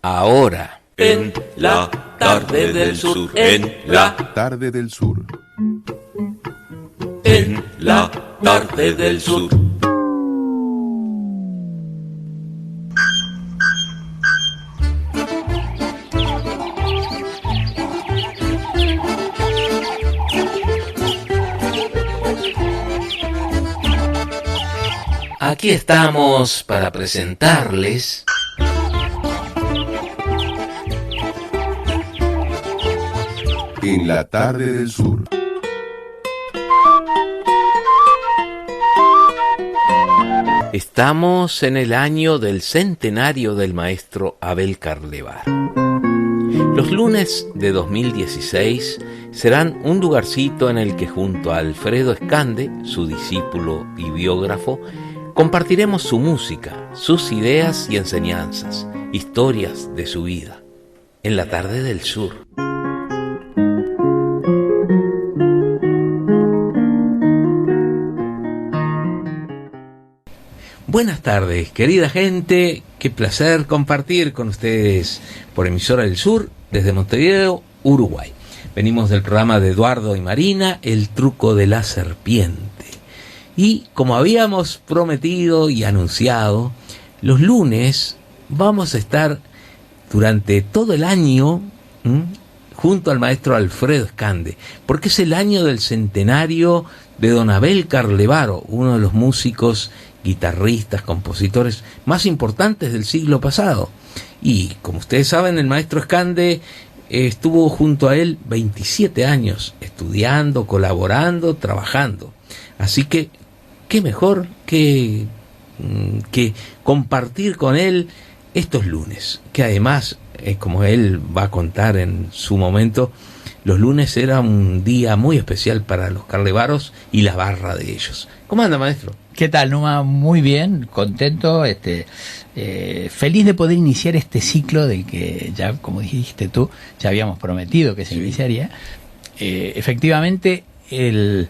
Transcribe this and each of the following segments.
ahora. En la tarde del sur, en la tarde del sur. En la tarde del sur. Aquí estamos para presentarles En la tarde del sur. Estamos en el año del centenario del maestro Abel Carlevaro. Los lunes de 2016 serán un lugarcito en el que junto a Alfredo Escande, su discípulo y biógrafo, compartiremos su música, sus ideas y enseñanzas, historias de su vida, en la tarde del sur. Buenas tardes, querida gente, qué placer compartir con ustedes por Emisora del Sur desde Montevideo, Uruguay. Venimos del programa de Eduardo y Marina, El truco de la serpiente. Y como habíamos prometido y anunciado, los lunes vamos a estar durante todo el año junto al maestro Alfredo Escande, porque es el año del centenario de don Abel Carlevaro, uno de los músicos, guitarristas, compositores más importantes del siglo pasado. Y como ustedes saben, el maestro Escande estuvo junto a él 27 años, estudiando, colaborando, trabajando. Así que qué mejor que compartir con él estos lunes, que además, como él va a contar en su momento, los lunes era un día muy especial para los Carlevaros y la barra de ellos. ¿Cómo anda, maestro? ¿Qué tal, Numa? Muy bien, contento, feliz de poder iniciar este ciclo del que ya, como dijiste tú, ya habíamos prometido que se iniciaría. Efectivamente, en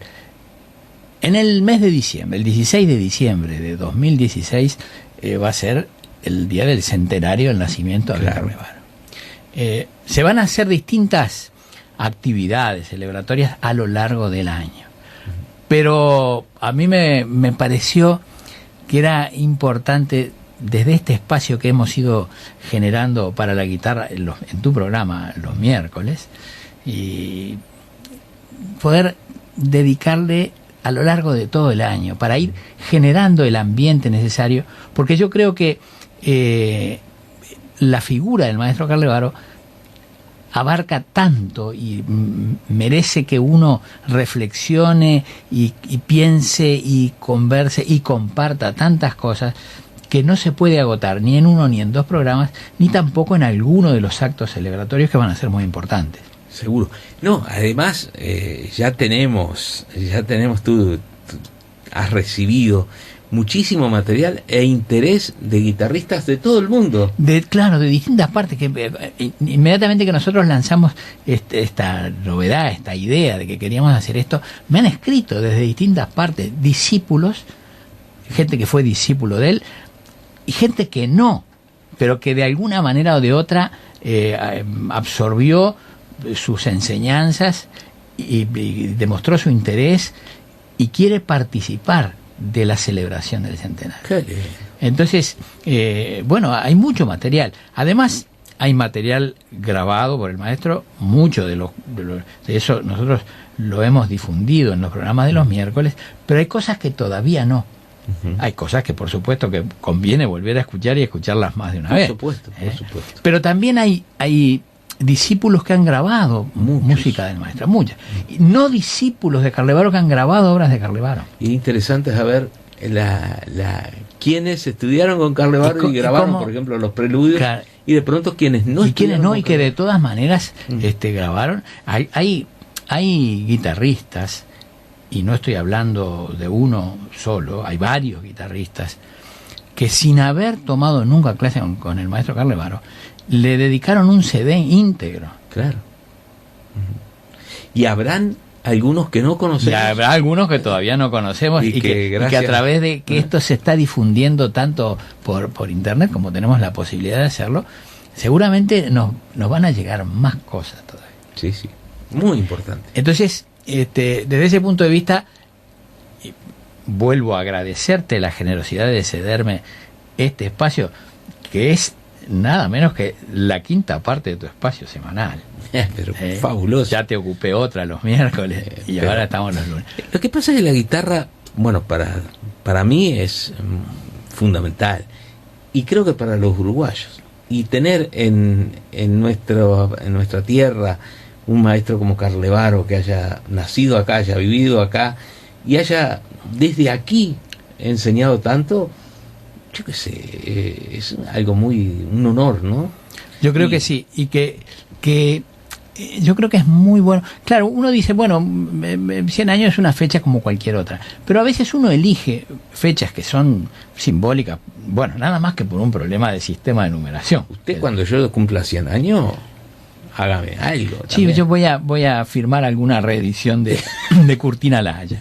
el mes de diciembre, el 16 de diciembre de 2016, va a ser el día del centenario del nacimiento de Abel Carlevaro. Se van a hacer distintas actividades celebratorias a lo largo del año. Pero a mí me pareció que era importante, desde este espacio que hemos ido generando para la guitarra en tu programa los miércoles, y poder dedicarle a lo largo de todo el año, para ir generando el ambiente necesario, porque yo creo que la figura del maestro Carlevaro abarca tanto y merece que uno reflexione y piense y converse y comparta tantas cosas que no se puede agotar ni en uno ni en dos programas, ni tampoco en alguno de los actos celebratorios que van a ser muy importantes. Seguro. No, además ya tenemos tú has recibido muchísimo material e interés de guitarristas de todo el mundo. Claro, de distintas partes, que inmediatamente que nosotros lanzamos esta novedad, esta idea de que queríamos hacer esto, me han escrito desde distintas partes discípulos, gente que fue discípulo de él, y gente que no, pero que de alguna manera o de otra absorbió sus enseñanzas y demostró su interés y quiere participar de la celebración del centenario. Entonces, hay mucho material. Además, hay material grabado por el maestro, mucho de eso nosotros lo hemos difundido en los programas de los miércoles, pero hay cosas que todavía no. Hay cosas que por supuesto que conviene volver a escuchar y escucharlas más de una vez. Por supuesto. Pero también hay discípulos que han grabado música del maestro, muchas. No discípulos de Carlevaro que han grabado obras de Carlevaro. Y interesante saber quienes estudiaron con Carlevaro y grabaron, por ejemplo, los preludios, claro, y de pronto quienes no. Y quienes no, y que de todas maneras grabaron. Hay guitarristas, y no estoy hablando de uno solo, hay varios guitarristas que sin haber tomado nunca clase con el maestro Carlevaro, le dedicaron un CD íntegro. Claro. Y habrán algunos que no conocemos. Y habrá algunos que todavía no conocemos y que a través de que esto se está difundiendo tanto por internet, como tenemos la posibilidad de hacerlo, seguramente nos van a llegar más cosas todavía. Sí, sí, muy importante. Entonces, desde ese punto de vista, vuelvo a agradecerte la generosidad de cederme este espacio, que es nada menos que la quinta parte de tu espacio semanal. Pero fabuloso. Ya te ocupé otra los miércoles y pero ahora estamos los lunes. Lo que pasa es que la guitarra, bueno, para mí es fundamental, y creo que para los uruguayos, y tener en nuestra tierra un maestro como Carlevaro, que haya nacido acá, haya vivido acá y haya desde aquí enseñado tanto, yo qué sé, es algo un honor, ¿no? Yo creo que sí, y que yo creo que es muy bueno. Claro, uno dice, bueno, 100 años es una fecha como cualquier otra, pero a veces uno elige fechas que son simbólicas, bueno, nada más que por un problema de sistema de numeración. Usted cuando yo cumpla 100 años, hágame algo. Sí, también. yo voy a firmar alguna reedición de Curtina La Haya.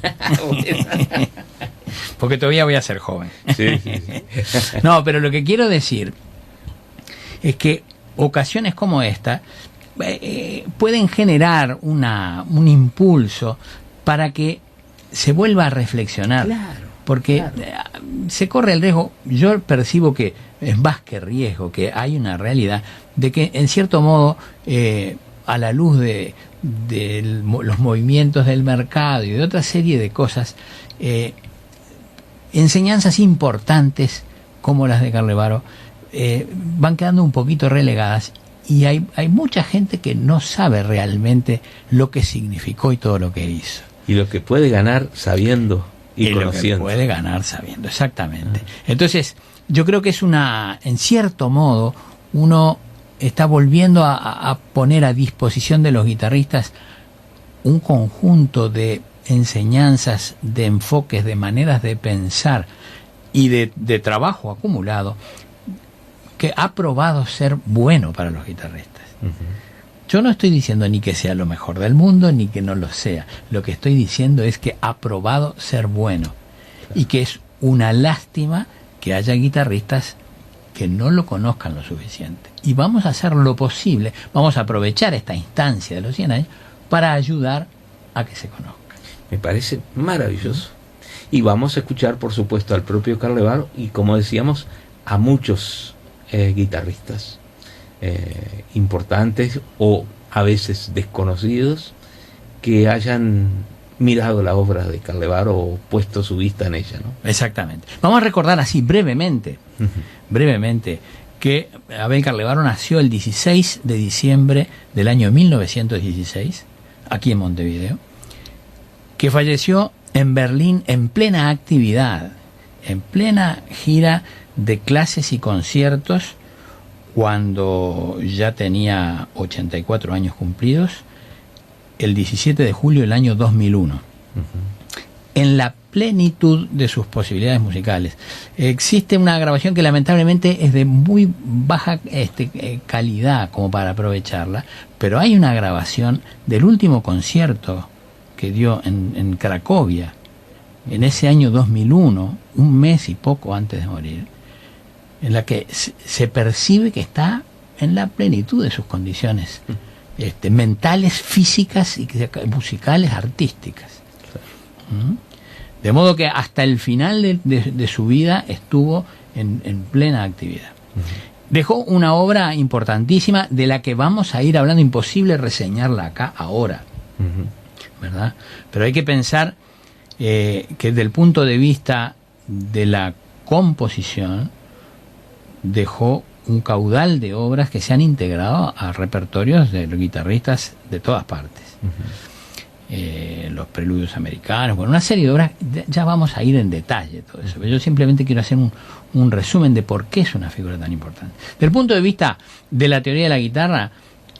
Porque todavía voy a ser joven. Sí, sí, sí. No, pero lo que quiero decir es que ocasiones como esta pueden generar un impulso para que se vuelva a reflexionar. Claro, porque claro. Se corre el riesgo, yo percibo que es más que riesgo, que hay una realidad de que en cierto modo a la luz de los movimientos del mercado y de otra serie de cosas, enseñanzas importantes como las de Carlevaro van quedando un poquito relegadas, y hay mucha gente que no sabe realmente lo que significó y todo lo que hizo. Y lo que puede ganar sabiendo y lo que conociendo. puede ganar sabiendo, exactamente. Entonces, yo creo que es en cierto modo, uno está volviendo a poner a disposición de los guitarristas un conjunto de enseñanzas, de enfoques, de maneras de pensar y de trabajo acumulado que ha probado ser bueno para los guitarristas. Uh-huh. Yo no estoy diciendo ni que sea lo mejor del mundo ni que no lo sea. Lo que estoy diciendo es que ha probado ser bueno, y que es una lástima que haya guitarristas que no lo conozcan lo suficiente. Y vamos a hacer lo posible, vamos a aprovechar esta instancia de los 100 años para ayudar a que se conozca. Me parece maravilloso. Y vamos a escuchar, por supuesto, al propio Carlevaro y, como decíamos, a muchos guitarristas importantes o a veces desconocidos que hayan mirado la obra de Carlevaro o puesto su vista en ella, ¿no? Exactamente. Vamos a recordar así brevemente, que Abel Carlevaro nació el 16 de diciembre del año 1916, aquí en Montevideo, que falleció en Berlín en plena actividad, en plena gira de clases y conciertos, cuando ya tenía 84 años cumplidos, el 17 de julio del año 2001. En la plenitud de sus posibilidades musicales. Existe una grabación que lamentablemente es de muy baja calidad como para aprovecharla, pero hay una grabación del último concierto que dio en Cracovia, en ese año 2001, un mes y poco antes de morir, en la que se percibe que está en la plenitud de sus condiciones mentales, físicas y musicales, artísticas. De modo que hasta el final de su vida estuvo en plena actividad. Dejó una obra importantísima de la que vamos a ir hablando, imposible reseñarla acá ahora, ¿verdad? Pero hay que pensar que desde el punto de vista de la composición dejó un caudal de obras que se han integrado a repertorios de los guitarristas de todas partes. Los preludios americanos, bueno, una serie de obras. Ya vamos a ir en detalle todo eso, pero yo simplemente quiero hacer un resumen de por qué es una figura tan importante. Desde el punto de vista de la teoría de la guitarra,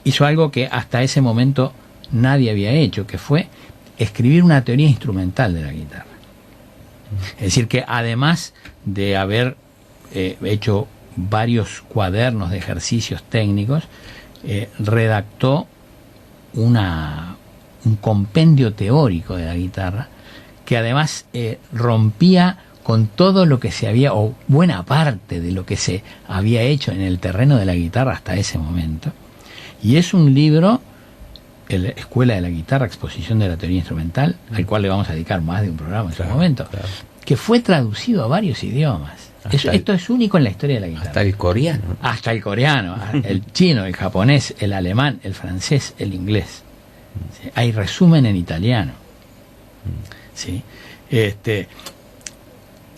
hizo algo que hasta ese momento nadie había hecho, que fue escribir una teoría instrumental de la guitarra. Es decir, que además de haber hecho varios cuadernos de ejercicios técnicos, redactó un compendio teórico de la guitarra, que además rompía con todo lo que se había, o buena parte de lo que se había hecho en el terreno de la guitarra hasta ese momento. Y es un libro, Escuela de la Guitarra, Exposición de la Teoría Instrumental, al cual le vamos a dedicar más de un programa en su momento, que fue traducido a varios idiomas. Esto es único en la historia de la guitarra. Hasta el coreano. Hasta el coreano, el chino, el japonés, el alemán, el francés, el inglés. ¿Sí? Hay resumen en italiano. ¿Sí?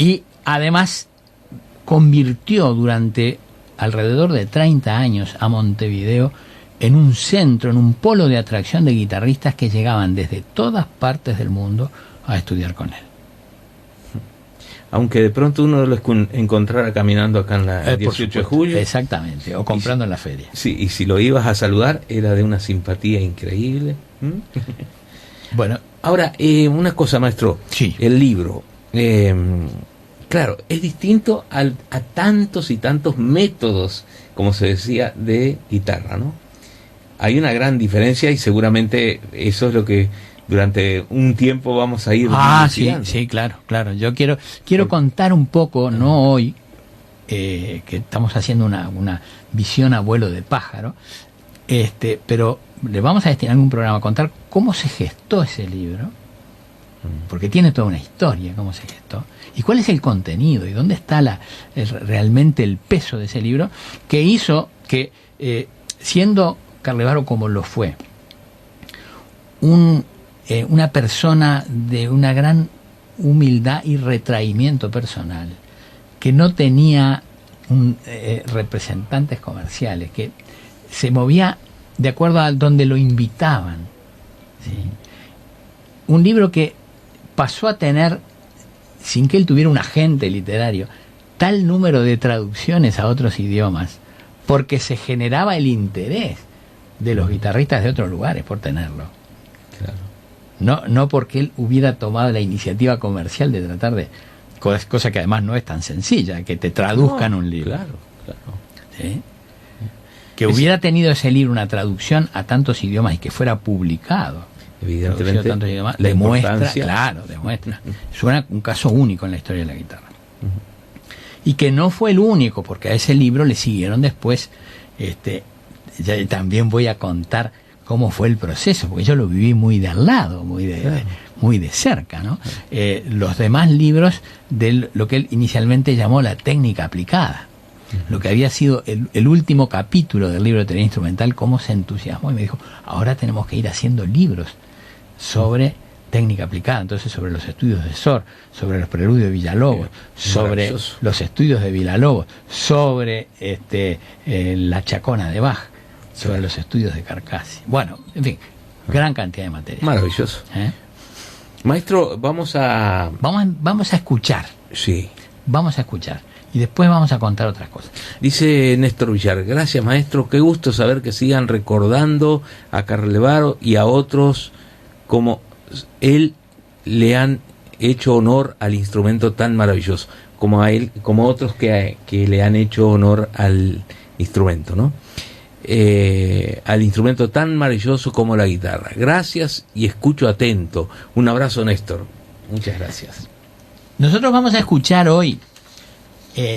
Y además convirtió durante alrededor de 30 años a Montevideo en un centro, en un polo de atracción de guitarristas que llegaban desde todas partes del mundo a estudiar con él. Aunque de pronto uno lo encontrara caminando acá en la 18 de julio. Exactamente, o comprando en la feria. Sí, y si lo ibas a saludar era de una simpatía increíble. Bueno, ahora, una cosa, maestro. Sí. El libro, claro, es distinto a tantos y tantos métodos, como se decía, de guitarra, ¿no? Hay una gran diferencia y seguramente eso es lo que durante un tiempo vamos a ir sí, claro. Yo quiero contar un poco, no hoy, que estamos haciendo una visión a vuelo de pájaro, pero le vamos a destinar un programa a contar cómo se gestó ese libro, porque tiene toda una historia, cómo se gestó, y cuál es el contenido, y dónde está realmente el peso de ese libro, que hizo que, siendo Carlevaro como lo fue, una persona de una gran humildad y retraimiento personal, que no tenía representantes comerciales, que se movía de acuerdo a donde lo invitaban, ¿sí? Un libro que pasó a tener, sin que él tuviera un agente literario, tal número de traducciones a otros idiomas, porque se generaba el interés de los guitarristas de otros lugares por tenerlo. Claro. No porque él hubiera tomado la iniciativa comercial de tratar de, cosa que además no es tan sencilla, que te traduzcan un libro. Claro. ¿Sí? Que hubiera tenido ese libro una traducción a tantos idiomas y que fuera publicado. Evidentemente, tantos idiomas, la demuestra. importancia. Es un caso único en la historia de la guitarra. Y que no fue el único, porque a ese libro le siguieron después, ya también voy a contar cómo fue el proceso, porque yo lo viví muy de al lado, muy de cerca, ¿no? Los demás libros de lo que él inicialmente llamó la técnica aplicada, lo que había sido el último capítulo del libro de teoría instrumental, cómo se entusiasmó y me dijo, ahora tenemos que ir haciendo libros sobre técnica aplicada, entonces sobre los estudios de Sor, sobre los preludios de Villalobos, sobre los estudios de Villalobos, sobre la Chacona de Bach, sobre los estudios de Carcassi. Bueno, en fin, gran cantidad de materia. Maravilloso. Maestro, vamos a escuchar. Sí. Vamos a escuchar. Y después vamos a contar otras cosas. Dice Néstor Villar, gracias maestro, qué gusto saber que sigan recordando a Carlevaro y a otros como él le han hecho honor al instrumento tan maravilloso, como a él, como otros que le han hecho honor al instrumento, ¿no? Al instrumento tan maravilloso como la guitarra. Gracias y escucho atento. Un abrazo, Néstor. Muchas gracias. Nosotros vamos a escuchar hoy,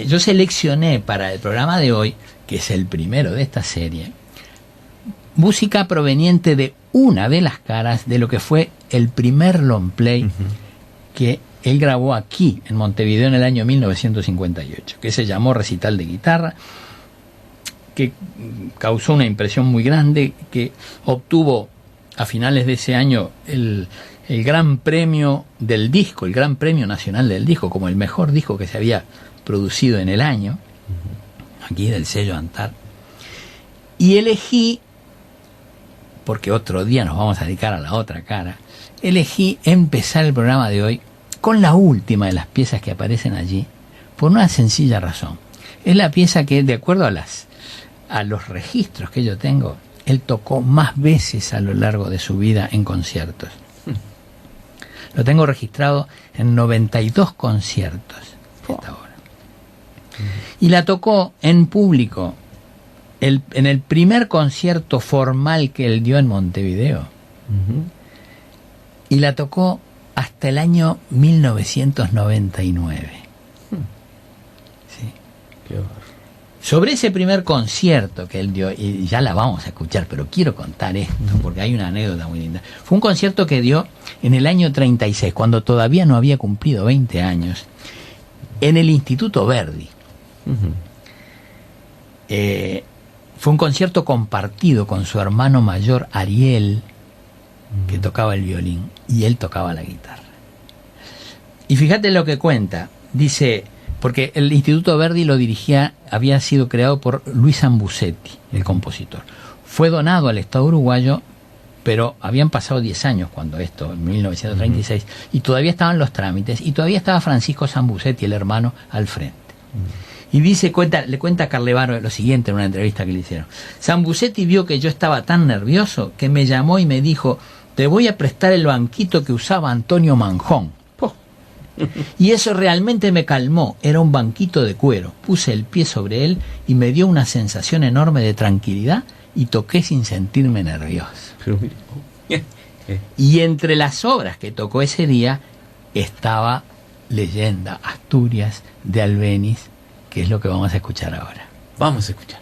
yo seleccioné para el programa de hoy, que es el primero de esta serie, música proveniente de una de las caras de lo que fue el primer long play que él grabó aquí en Montevideo en el año 1958, que se llamó Recital de Guitarra, que causó una impresión muy grande, que obtuvo a finales de ese año el gran premio del disco, el gran premio nacional del disco, como el mejor disco que se había producido en el año, aquí del sello Antar. Y elegí, porque otro día nos vamos a dedicar a la otra cara, elegí empezar el programa de hoy con la última de las piezas que aparecen allí, por una sencilla razón. Es la pieza que, de acuerdo a los registros que yo tengo, él tocó más veces a lo largo de su vida en conciertos. Lo tengo registrado en 92 conciertos esta obra. Y la tocó en público en el primer concierto formal que él dio en Montevideo. Y la tocó hasta el año 1999. Qué bárbaro. Sobre ese primer concierto que él dio, y ya la vamos a escuchar, pero quiero contar esto, porque hay una anécdota muy linda. Fue un concierto que dio en el año 36, cuando todavía no había cumplido 20 años, en el Instituto Verdi. Ujú. Fue un concierto compartido con su hermano mayor Ariel, que tocaba el violín, y él tocaba la guitarra. Y fíjate lo que cuenta, dice, porque el Instituto Verdi lo dirigía, había sido creado por Luis Ambusetti, el compositor. Fue donado al Estado uruguayo, pero habían pasado 10 años cuando esto, en 1936, y todavía estaban los trámites, y todavía estaba Francisco Sambucetti, el hermano, al frente. Y dice, le cuenta a Carlevaro lo siguiente en una entrevista que le hicieron. Sambucetti vio que yo estaba tan nervioso que me llamó y me dijo, te voy a prestar el banquito que usaba Antonio Manjón. Y eso realmente me calmó. Era un banquito de cuero. Puse el pie sobre él y me dio una sensación enorme de tranquilidad y toqué sin sentirme nervioso. Pero mira, Y entre las obras que tocó ese día estaba Leyenda, Asturias, de Albéniz, que es lo que vamos a escuchar ahora. vamos a escuchar.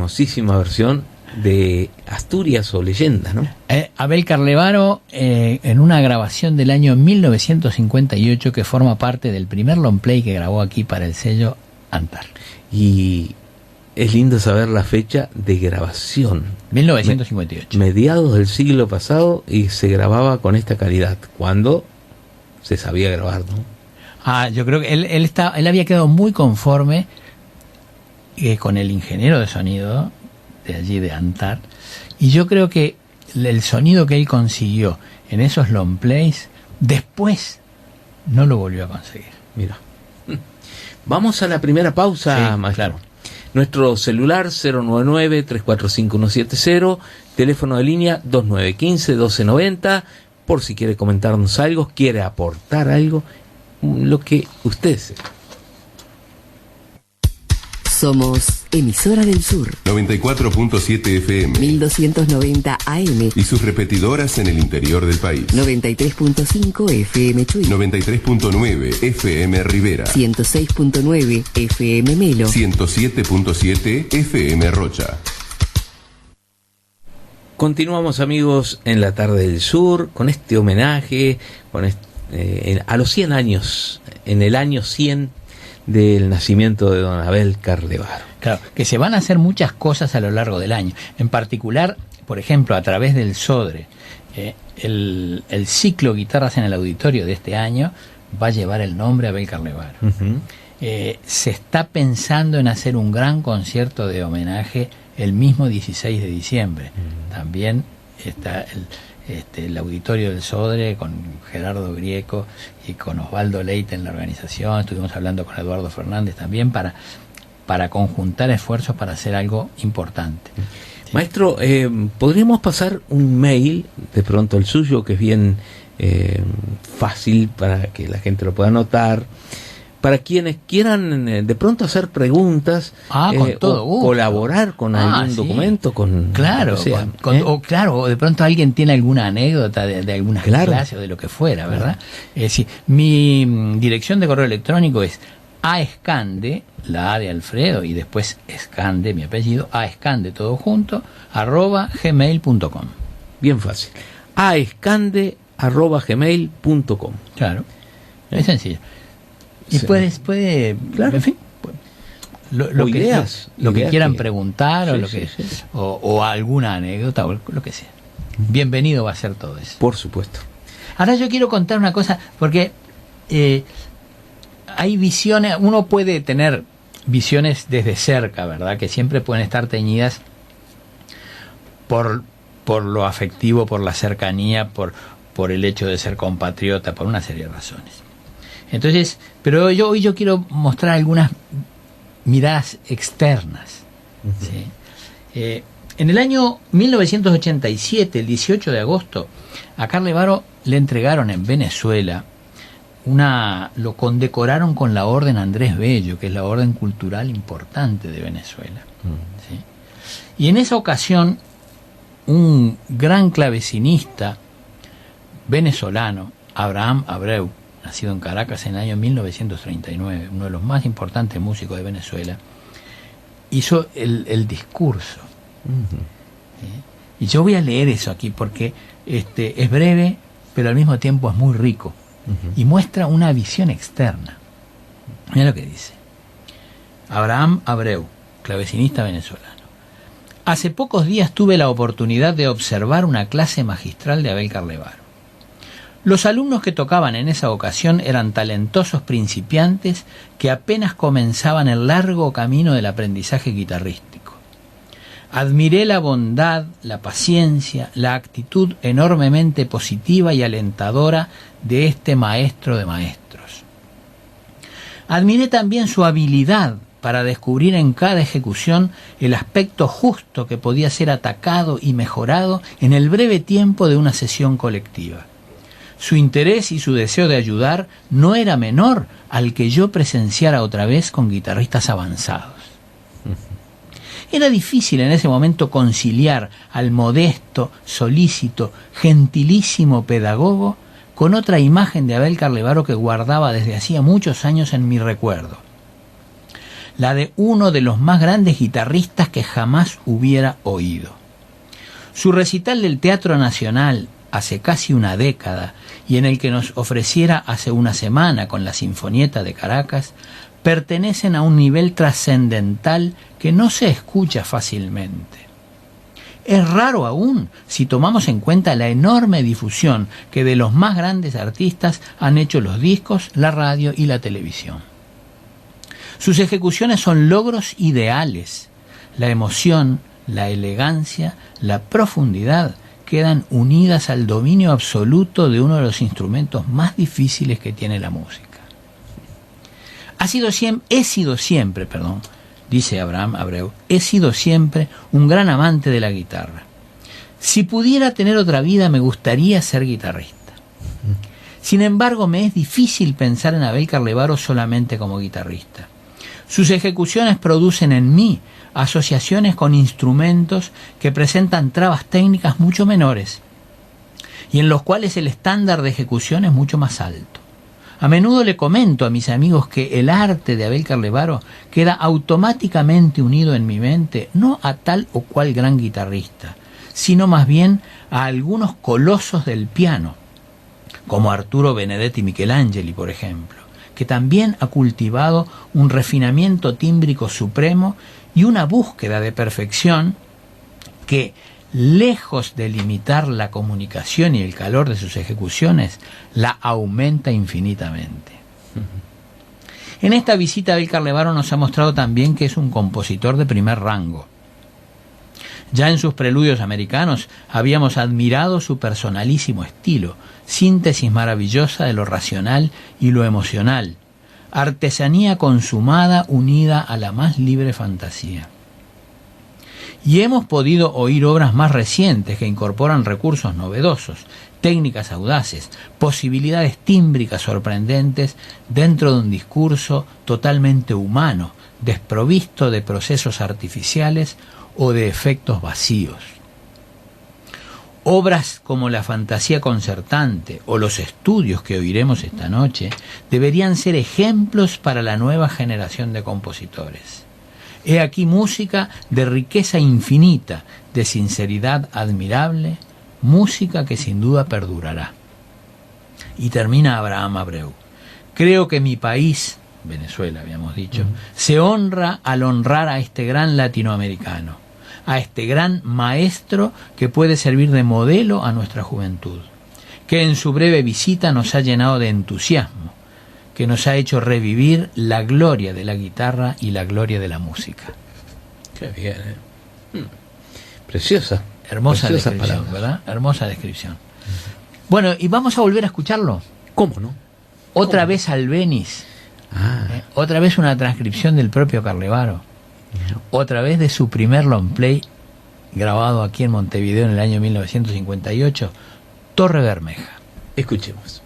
famosísima versión de Asturias o Leyendas, ¿no? Abel Carlevaro, en una grabación del año 1958 que forma parte del primer long play que grabó aquí para el sello Antar. Y es lindo saber la fecha de grabación. 1958. Mediados del siglo pasado, y se grababa con esta calidad, cuando se sabía grabar, ¿no? Yo creo que él había quedado muy conforme con el ingeniero de sonido de allí de Antar, y yo creo que el sonido que él consiguió en esos long plays después no lo volvió a conseguir. Mira, vamos a la primera pausa, Sí, maestro. claro. Nuestro celular 099-345-170, teléfono de línea 2915-1290, por si quiere comentarnos algo, quiere aportar algo, lo que usted desee. Somos Emisora del Sur, 94.7 FM 1290 AM, y sus repetidoras en el interior del país. 93.5 FM Chuy, 93.9 FM Rivera, 106.9 FM Melo, 107.7 FM Rocha. Continuamos, amigos, en la tarde del sur, con este homenaje a los 100 años, en el año 100 del nacimiento de don Abel Carlevaro. Claro, que se van a hacer muchas cosas a lo largo del año. En particular, por ejemplo, a través del Sodre, el ciclo Guitarras en el Auditorio de este año va a llevar el nombre Abel Carlevaro. Uh-huh. Se está pensando en hacer un gran concierto de homenaje el mismo 16 de diciembre. También está el Auditorio del Sodre con Gerardo Grieco y con Osvaldo Leite en la organización. Estuvimos hablando con Eduardo Fernández también para conjuntar esfuerzos para hacer algo importante. Sí. Maestro, ¿podríamos pasar un mail, de pronto el suyo, que es bien fácil para que la gente lo pueda anotar, para quienes quieran de pronto hacer preguntas, con todo o colaborar con algún sí. documento, con claro, o sea, o de pronto alguien tiene alguna anécdota de alguna clase o de lo que fuera, ¿verdad? Sí, mi dirección de correo electrónico es aescande, la A de Alfredo y después escande, mi apellido, aescande todo junto, @gmail.com. Bien fácil. aescande@gmail.com. Claro, es sencillo. Y Sí. puede, Claro. en fin, lo que ideas quieran que... preguntar, Sí, o sí. o alguna anécdota o lo que sea. Bienvenido va a ser todo eso. Por supuesto. Ahora yo quiero contar una cosa, porque hay visiones, uno puede tener visiones desde cerca, ¿verdad? Que siempre pueden estar teñidas por lo afectivo, por la cercanía, por el hecho de ser compatriota, por una serie de razones. Entonces, pero hoy yo quiero mostrar algunas miradas externas. Uh-huh. ¿Sí? En el año 1987, el 18 de agosto, a Carlevaro le entregaron en Venezuela lo condecoraron con la Orden Andrés Bello, que es la orden cultural importante de Venezuela. ¿Sí? Y en esa ocasión, un gran clavecinista venezolano, Abraham Abreu, nacido en Caracas en el año 1939, uno de los más importantes músicos de Venezuela, hizo el discurso. Uh-huh. ¿Sí? Y yo voy a leer eso aquí porque es breve, pero al mismo tiempo es muy rico. Uh-huh. Y muestra una visión externa. Mira lo que dice. Abraham Abreu, clavecinista venezolano. Hace pocos días tuve la oportunidad de observar una clase magistral de Abel Carlevaro. Los alumnos que tocaban en esa ocasión eran talentosos principiantes que apenas comenzaban el largo camino del aprendizaje guitarrístico. Admiré la bondad, la paciencia, la actitud enormemente positiva y alentadora de este maestro de maestros. Admiré también su habilidad para descubrir en cada ejecución el aspecto justo que podía ser atacado y mejorado en el breve tiempo de una sesión colectiva. Su interés y su deseo de ayudar no era menor al que yo presenciara otra vez con guitarristas avanzados. Era difícil en ese momento conciliar al modesto, solícito, gentilísimo pedagogo con otra imagen de Abel Carlevaro que guardaba desde hacía muchos años en mi recuerdo. la de uno de los más grandes guitarristas que jamás hubiera oído. Su recital del Teatro Nacional hace casi una década y en el que nos ofreciera hace una semana con la Sinfonieta de Caracas pertenecen a un nivel trascendental que no se escucha fácilmente. Es raro aún si tomamos en cuenta la enorme difusión que de los más grandes artistas han hecho los discos, la radio y la televisión. Sus ejecuciones son logros ideales. La emoción, la elegancia, la profundidad quedan unidas al dominio absoluto de uno de los instrumentos más difíciles que tiene la música. He sido siempre, dice Abraham Abreu, he sido siempre un gran amante de la guitarra. Si pudiera tener otra vida, me gustaría ser guitarrista. Sin embargo, me es difícil pensar en Abel Carlevaro solamente como guitarrista. Sus ejecuciones producen en mí asociaciones con instrumentos que presentan trabas técnicas mucho menores y en los cuales el estándar de ejecución es mucho más alto. A menudo le comento a mis amigos que el arte de Abel Carlevaro queda automáticamente unido en mi mente no a tal o cual gran guitarrista, sino más bien a algunos colosos del piano, como Arturo Benedetti Michelangeli, por ejemplo, que también ha cultivado un refinamiento tímbrico supremo y una búsqueda de perfección que, lejos de limitar la comunicación y el calor de sus ejecuciones, la aumenta infinitamente. En esta visita Abel Carlevaro nos ha mostrado también que es un compositor de primer rango. Ya en sus preludios americanos habíamos admirado su personalísimo estilo, síntesis maravillosa de lo racional y lo emocional, artesanía consumada unida a la más libre fantasía. Y hemos podido oír obras más recientes que incorporan recursos novedosos, técnicas audaces, posibilidades tímbricas sorprendentes dentro de un discurso totalmente humano, desprovisto de procesos artificiales o de efectos vacíos. Obras como La Fantasía Concertante o los estudios que oiremos esta noche deberían ser ejemplos para la nueva generación de compositores. He aquí música de riqueza infinita, de sinceridad admirable, música que sin duda perdurará. Y termina Abraham Abreu. Creo que mi país, Venezuela habíamos dicho, se honra al honrar a este gran latinoamericano, a este gran maestro que puede servir de modelo a nuestra juventud, que en su breve visita nos ha llenado de entusiasmo, que nos ha hecho revivir la gloria de la guitarra y la gloria de la música. Qué bien, Preciosa. Hermosa Preciosa descripción, palabra. ¿verdad? Hermosa descripción. Bueno, y vamos a volver a escucharlo. ¿Cómo no? Otra vez Albéniz. Ah, Otra vez una transcripción del propio Carlevaro. Otra vez de su primer long play, grabado aquí en Montevideo en el año 1958, Torre Bermeja. escuchemos.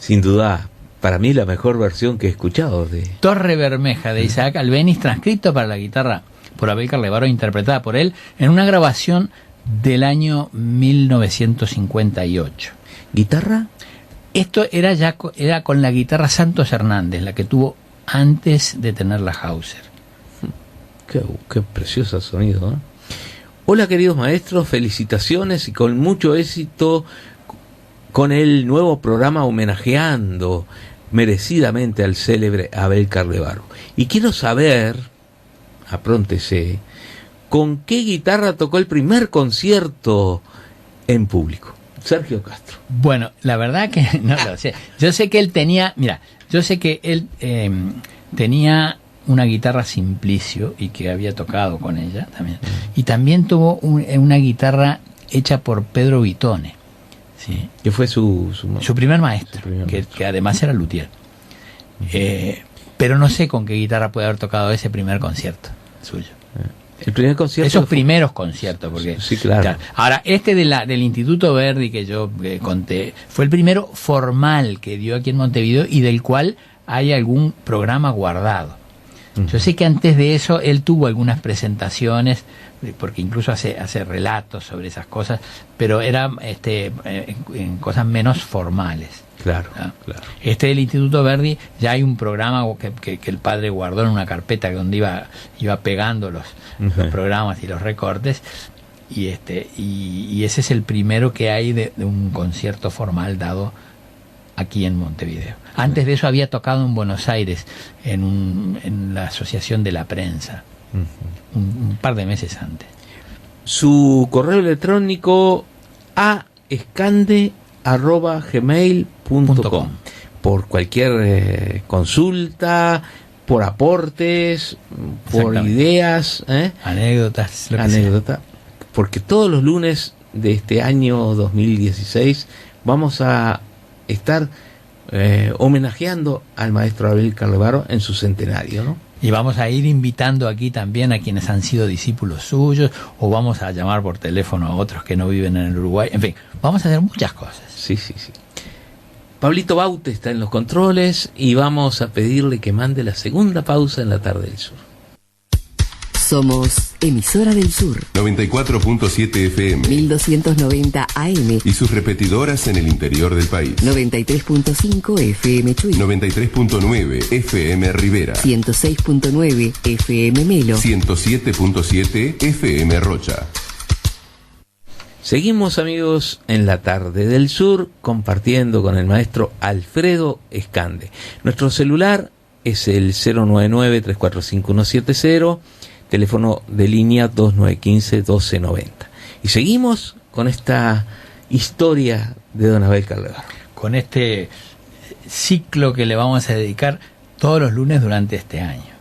sin duda, para mí la mejor versión que he escuchado de Torre Bermeja de Isaac Albéniz, transcrito para la guitarra por Abel Carlevaro, interpretada por él en una grabación del año 1958. ¿Guitarra? Esto era con la guitarra Santos Hernández, la que tuvo antes de tener la Hauser. Qué precioso sonido, ¿eh? Hola queridos maestros, felicitaciones y con mucho éxito con el nuevo programa homenajeando merecidamente al célebre Abel Carlevaro. Y quiero saber, apróntese, ¿con qué guitarra tocó el primer concierto en público? Sergio Castro. Bueno, la verdad que no lo sé. Yo sé que él tenía, tenía una guitarra Simplicio y que había tocado con ella también. Y también tuvo una guitarra hecha por Pedro Vitone. ¿Sí? Que fue su primer maestro, que además era luthier. Pero no sé con qué guitarra puede haber tocado ese primer concierto suyo. El primer concierto. Esos primeros conciertos, porque sí, claro. Ahora, del Instituto Verdi que yo conté, fue el primero formal que dio aquí en Montevideo y del cual hay algún programa guardado. Yo sé que antes de eso él tuvo algunas presentaciones, porque incluso hace relatos sobre esas cosas, pero eran en cosas menos formales. Claro, ¿no? claro. Del Instituto Verdi ya hay un programa que el padre guardó en una carpeta donde iba pegando los programas y los recortes, y ese es el primero que hay de un concierto formal dado aquí en Montevideo. Antes de eso había tocado en Buenos Aires en la Asociación de la Prensa, un par de meses antes. Su correo electrónico ascande@gmail.com. Por cualquier consulta, por aportes, por ideas, anécdotas, porque todos los lunes de este año 2016 vamos a estar homenajeando al maestro Abel Carlevaro en su centenario, ¿no? Y vamos a ir invitando aquí también a quienes han sido discípulos suyos, o vamos a llamar por teléfono a otros que no viven en el Uruguay. En fin, vamos a hacer muchas cosas. Sí. Pablito Baute está en los controles y vamos a pedirle que mande la segunda pausa en la tarde del sur. Somos Emisora del Sur. 94.7 FM. 1290 AM. Y sus repetidoras en el interior del país. 93.5 FM Chuy. 93.9 FM Rivera. 106.9 FM Melo. 107.7 FM Rocha. Seguimos, amigos, en la tarde del sur, compartiendo con el maestro Alfredo Escande. Nuestro celular es el 099-345-170, teléfono de línea 2915-1290. Y seguimos con esta historia de don Abel Carlevaro. Con este ciclo que le vamos a dedicar todos los lunes durante este año.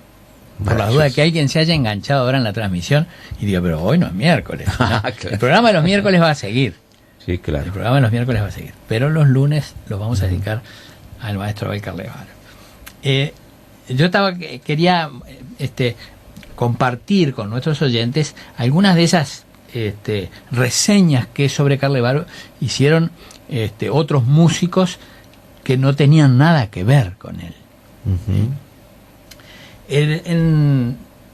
Por la duda que alguien se haya enganchado ahora en la transmisión y diga, pero hoy no es miércoles, ¿no? Claro. El programa de los miércoles va a seguir. Sí, claro. El programa de los miércoles va a seguir. Pero los lunes los vamos a dedicar al maestro Abel Carlevaro. Yo quería compartir con nuestros oyentes algunas de esas reseñas que sobre Carlevaro hicieron otros músicos que no tenían nada que ver con él.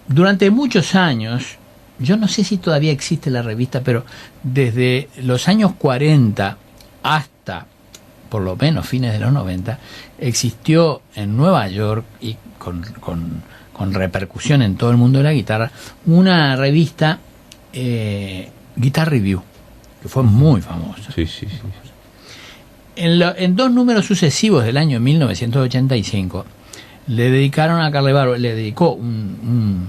Durante muchos años, yo no sé si todavía existe la revista, pero desde los años 40 hasta por lo menos fines de los 90, existió en Nueva York y con repercusión en todo el mundo de la guitarra, una revista Guitar Review, que fue muy famosa. Sí. En dos números sucesivos del año 1985, le dedicaron a Carlevaro, le dedicó un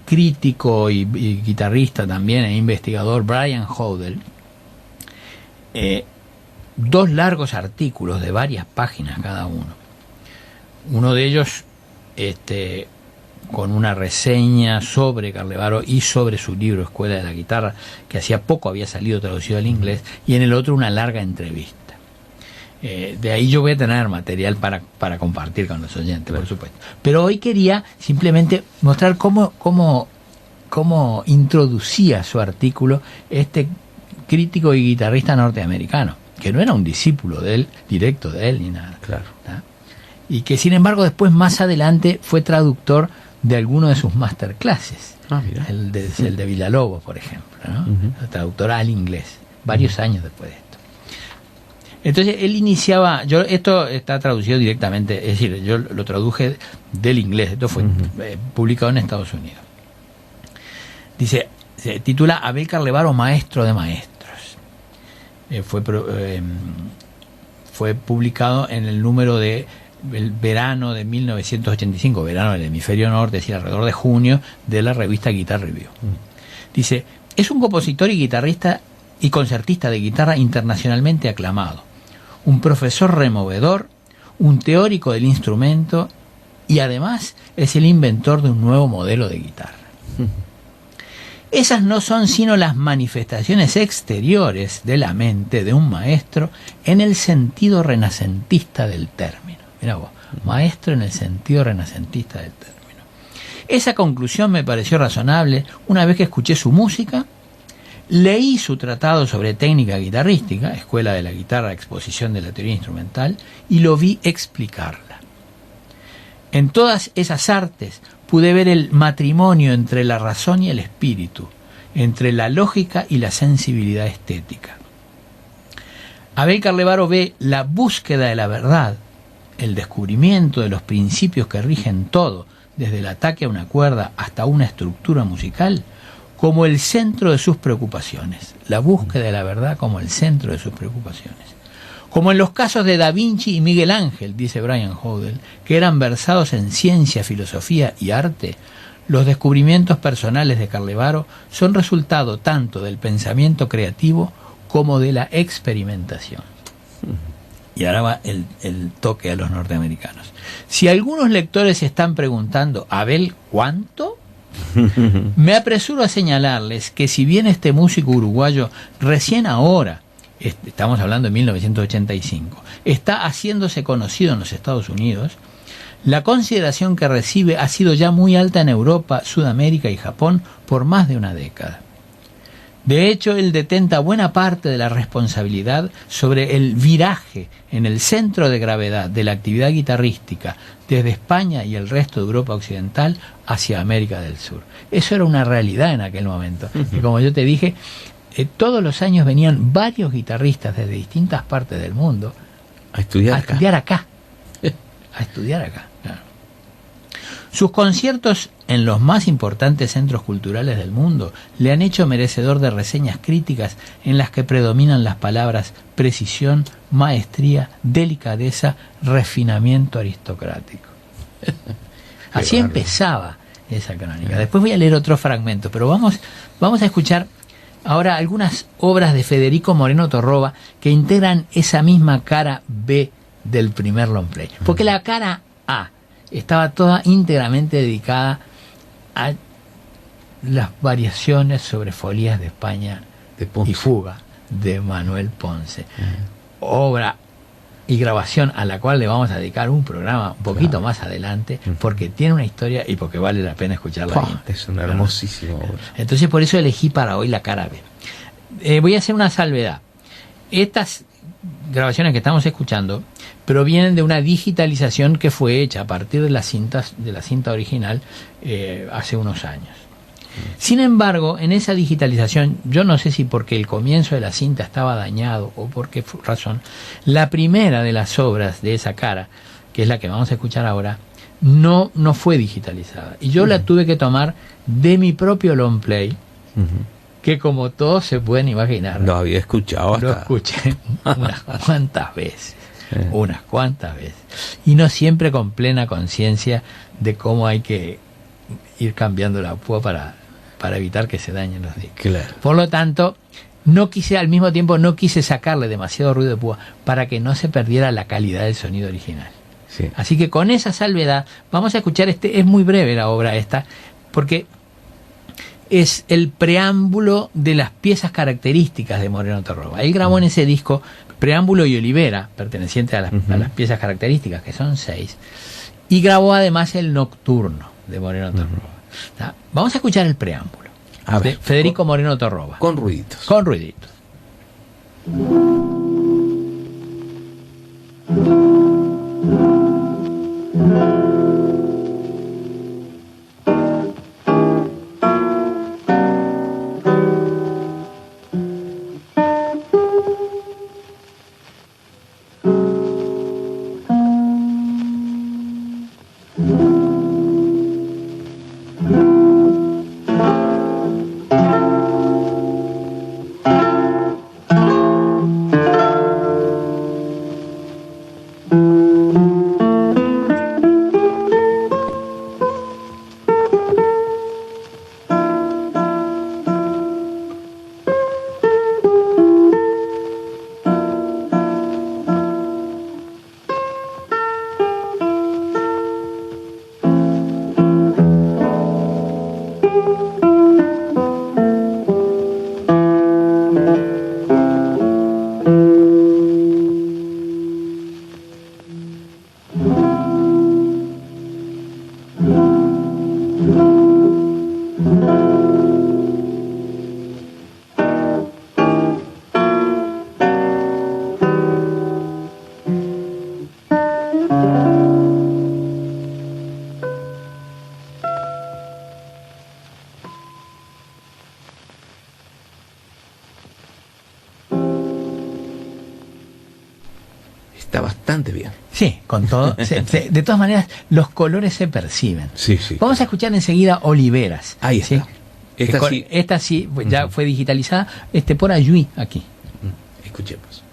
crítico y guitarrista también e investigador, Brian Hodel, dos largos artículos de varias páginas cada uno. Uno de ellos con una reseña sobre Carlevaro y sobre su libro Escuela de la Guitarra, que hacía poco había salido traducido al inglés, y en el otro una larga entrevista. De ahí yo voy a tener material para compartir con los oyentes, claro, por supuesto. Pero hoy quería simplemente mostrar cómo introducía su artículo este crítico y guitarrista norteamericano, que no era un discípulo de él, directo de él ni nada. Claro. ¿tá? Y que sin embargo después más adelante fue traductor de alguno de sus masterclasses. Mira. El de Villalobos, por ejemplo, ¿no? Traductor al inglés, varios años después de esto. Entonces él iniciaba, esto está traducido directamente, es decir, yo lo traduje del inglés, esto fue publicado en Estados Unidos. Dice, se titula Abel Carlevaro, maestro de maestros. Fue publicado en el número de el verano de 1985, verano del hemisferio norte, es decir, alrededor de junio, de la revista Guitar Review. Dice, es un compositor y guitarrista y concertista de guitarra internacionalmente aclamado, un profesor removedor, un teórico del instrumento y además es el inventor de un nuevo modelo de guitarra. Esas no son sino las manifestaciones exteriores de la mente de un maestro en el sentido renacentista del término. Mirá vos, maestro en el sentido renacentista del término. Esa conclusión me pareció razonable una vez que escuché su música, leí su tratado sobre técnica guitarrística, Escuela de la Guitarra, Exposición de la Teoría Instrumental, y lo vi explicarla. En todas esas artes pude ver el matrimonio entre la razón y el espíritu, entre la lógica y la sensibilidad estética. Abel Carlevaro ve la búsqueda de la verdad, el descubrimiento de los principios que rigen todo, desde el ataque a una cuerda hasta una estructura musical, como el centro de sus preocupaciones. La búsqueda de la verdad como el centro de sus preocupaciones. Como en los casos de Da Vinci y Miguel Ángel, dice Brian Hodel, que eran versados en ciencia, filosofía y arte, los descubrimientos personales de Carlevaro son resultado tanto del pensamiento creativo como de la experimentación. Y ahora va el toque a los norteamericanos. Si algunos lectores se están preguntando, ¿Abel cuánto? Me apresuro a señalarles que si bien este músico uruguayo recién ahora, estamos hablando de 1985, está haciéndose conocido en los Estados Unidos, la consideración que recibe ha sido ya muy alta en Europa, Sudamérica y Japón por más de una década. De hecho, él detenta buena parte de la responsabilidad sobre el viraje en el centro de gravedad de la actividad guitarrística desde España y el resto de Europa Occidental hacia América del Sur. Eso era una realidad en aquel momento. Y como yo te dije, todos los años venían varios guitarristas desde distintas partes del mundo a estudiar acá. A estudiar acá. Claro. Sus conciertos en los más importantes centros culturales del mundo le han hecho merecedor de reseñas críticas en las que predominan las palabras precisión, maestría, delicadeza, refinamiento aristocrático. Así empezaba esa crónica. Después voy a leer otro fragmento, pero vamos a escuchar ahora algunas obras de Federico Moreno Torroba que integran esa misma cara B del primer long play. Porque la cara A estaba toda íntegramente dedicada a las variaciones sobre folías de España y fuga de Manuel Ponce. Obra y grabación a la cual le vamos a dedicar un programa un poquito más adelante, porque tiene una historia y porque vale la pena escucharla bien. Es una hermosísima obra. Entonces por eso elegí para hoy la cara B. Voy a hacer una salvedad. Estas grabaciones que estamos escuchando provienen de una digitalización que fue hecha a partir de la cinta original hace unos años. Sin embargo, en esa digitalización, yo no sé si porque el comienzo de la cinta estaba dañado o por qué razón, la primera de las obras de esa cara, que es la que vamos a escuchar ahora, no fue digitalizada. Y yo la tuve que tomar de mi propio long play, que como todos se pueden imaginar, lo había escuchado hasta... Lo escuché unas cuantas veces. Y no siempre con plena conciencia de cómo hay que ir cambiando la púa para evitar que se dañen los discos. Claro. Por lo tanto, al mismo tiempo no quise sacarle demasiado ruido de púa para que no se perdiera la calidad del sonido original. Sí. Así que con esa salvedad vamos a escuchar es muy breve la obra esta, porque es el preámbulo de las piezas características de Moreno Torroba. Él grabó en ese disco Preámbulo y Olivera, perteneciente a las piezas características, que son 6, y grabó además el Nocturno de Moreno Torroba. Vamos a escuchar el preámbulo de Federico Moreno Torroba. Con ruiditos. Con ruiditos. bastante bien. Sí, con todo. De todas maneras, los colores se perciben. Sí, sí. Vamos a escuchar enseguida Oliveras. Ahí está. ¿Sí? Esta sí. Sí, ya fue digitalizada. Por Ayuí, aquí. Escuchemos.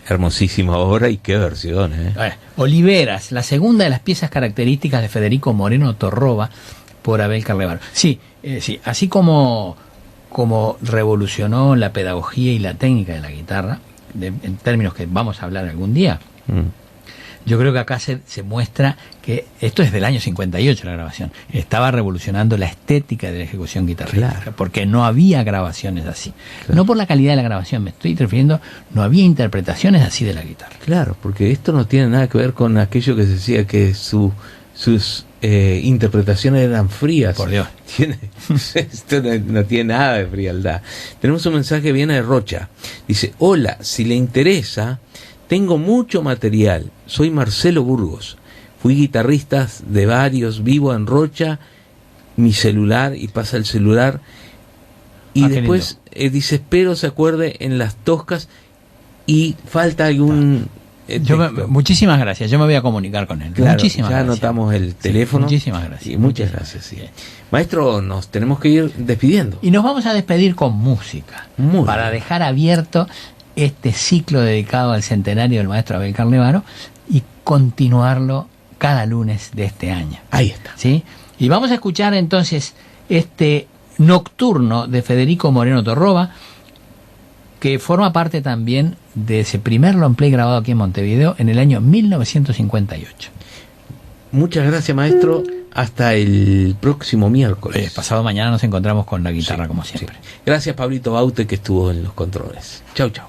Hermosísima obra y qué versión, ¿eh? Oliveras, la segunda de las piezas características de Federico Moreno Torroba por Abel Carlevaro. Sí, así como revolucionó la pedagogía y la técnica de la guitarra, en términos que vamos a hablar algún día, yo creo que acá se muestra que esto es del año 58 la grabación, estaba revolucionando la estética de la ejecución guitarrística, claro, porque no había grabaciones así, claro, no por la calidad de la grabación, me estoy refiriendo, no había interpretaciones así de la guitarra. Claro, porque esto no tiene nada que ver con aquello que se decía que sus interpretaciones eran frías. Por Dios. Esto no tiene nada de frialdad. Tenemos un mensaje que viene de Rocha. Dice: hola, si le interesa, tengo mucho material. Soy Marcelo Burgos. Fui guitarrista de varios, vivo en Rocha, mi celular, y pasa el celular. Y después dice: espero se acuerde en las toscas y falta algún... muchísimas gracias, yo me voy a comunicar con él. Claro, muchísimas ya gracias. Anotamos el teléfono. Muchísimas gracias. Y muchas gracias. Sí. Maestro, nos tenemos que ir despidiendo. Y nos vamos a despedir con música. Para dejar abierto este ciclo dedicado al centenario del maestro Abel Carlevaro y continuarlo cada lunes de este año. Ahí está. ¿Sí? Y vamos a escuchar entonces este nocturno de Federico Moreno Torroba, que forma parte también de ese primer long play grabado aquí en Montevideo en el año 1958. Muchas gracias, maestro. Hasta el próximo miércoles. Pasado mañana nos encontramos con la guitarra, como siempre. Sí. Gracias, Pablito Baute, que estuvo en los controles. Chau, chau.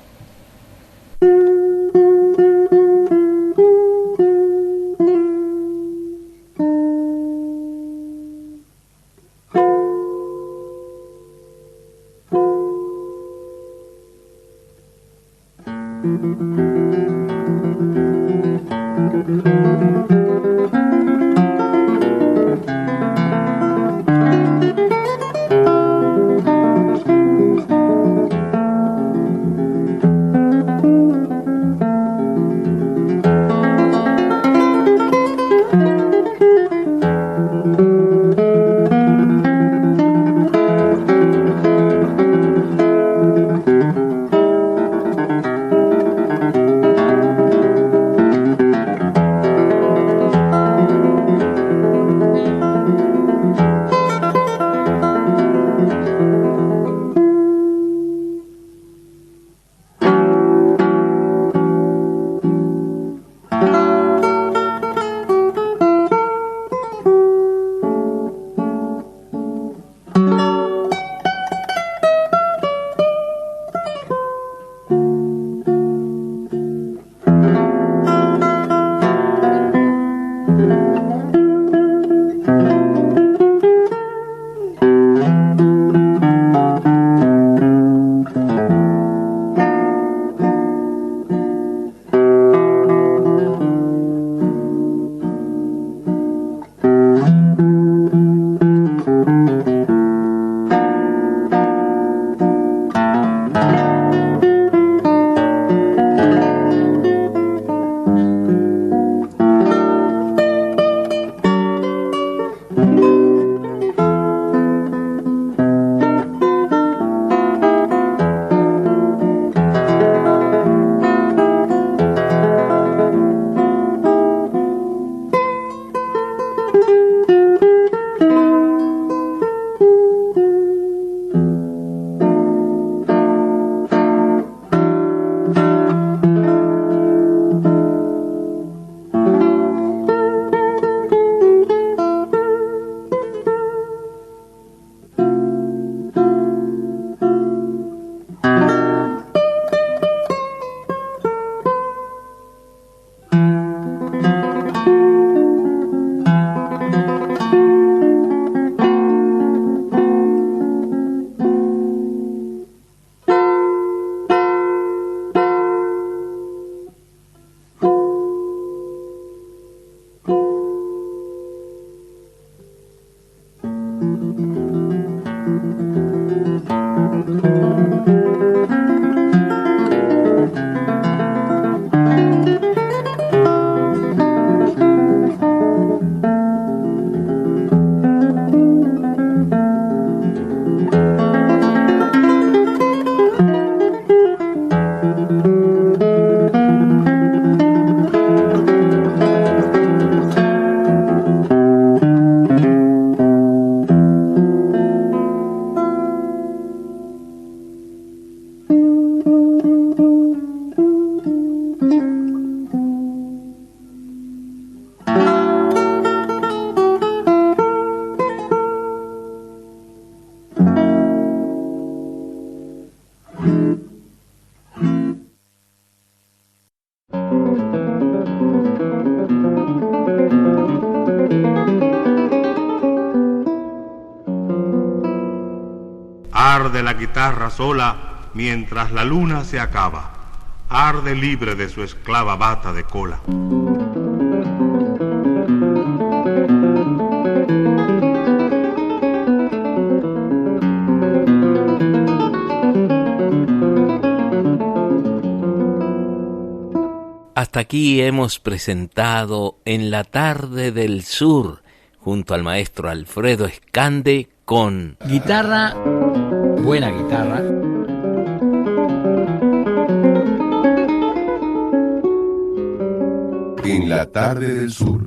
Arde la guitarra sola mientras la luna se acaba, arde libre de su esclava bata de cola. Hasta aquí hemos presentado En la tarde del sur, junto al maestro Alfredo Escande, con guitarra, buena guitarra. En la tarde del sur.